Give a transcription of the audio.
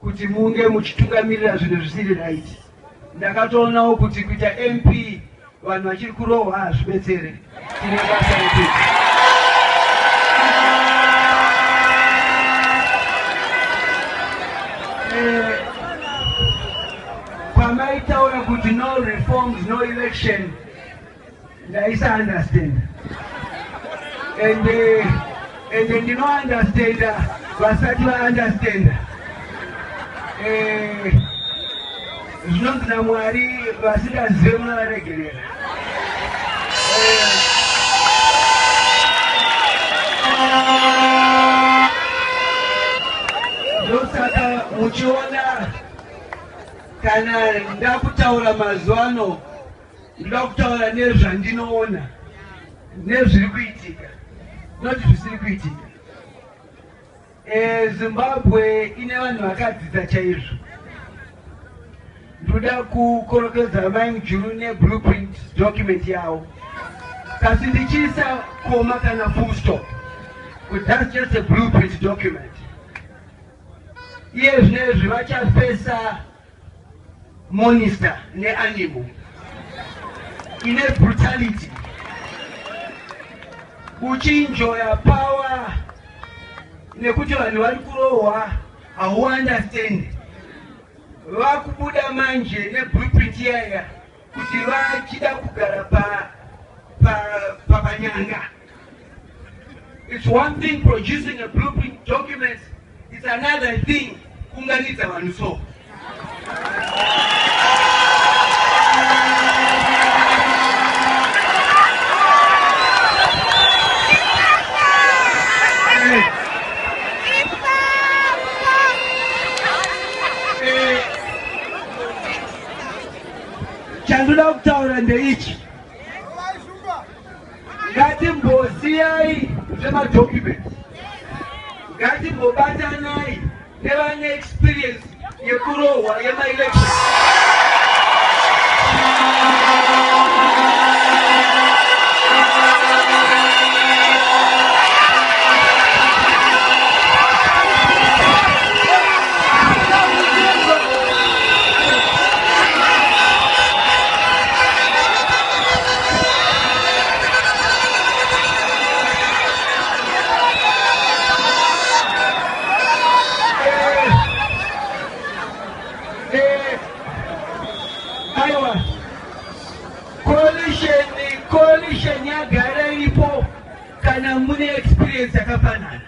kuti munge muchitungamirira zvinhu zvisiri right. Ndakatoonawo kuti kuita MP vanhu vachiri kurohwa hazvibetsere. Tine basa rekuita. Pamaitaura kuti no reforms, no election, ndaisa understand. And ndino understand vasati va understand. Zvinonzi naMwari vasingazive munavaregerera. Ndosaka muchiona kana ndakutaura mazuva ano ndoda kutaura nezvandinoona nezviri kuitika, noti zvisiri kuitika. Zimbabwe ine vanhu vakadzidza chaizvo. Ndoda kukorokeza mai mujuru neblueprint document yavo. Kasi ndichiisa koma kana full stop. But that's just a blueprint document. Iye zvinezvi vachapesa monster neanimal ine brutality. Uchinjoya power nekuti vanhu vari kurohwa hau understand. Vakubuda manje neblueprint yaya kuti vachida kugara panyanga. It's one thing producing a blueprint document, it's another thing kunganidza vanhu so. Chanduda kutaura ndeichi. Ngatimboziyai zvemadocument. Ngatimbobatanai nevane experience yekurohwa yemaelection. Coalition yagara iripo kana mune experience yakafanana.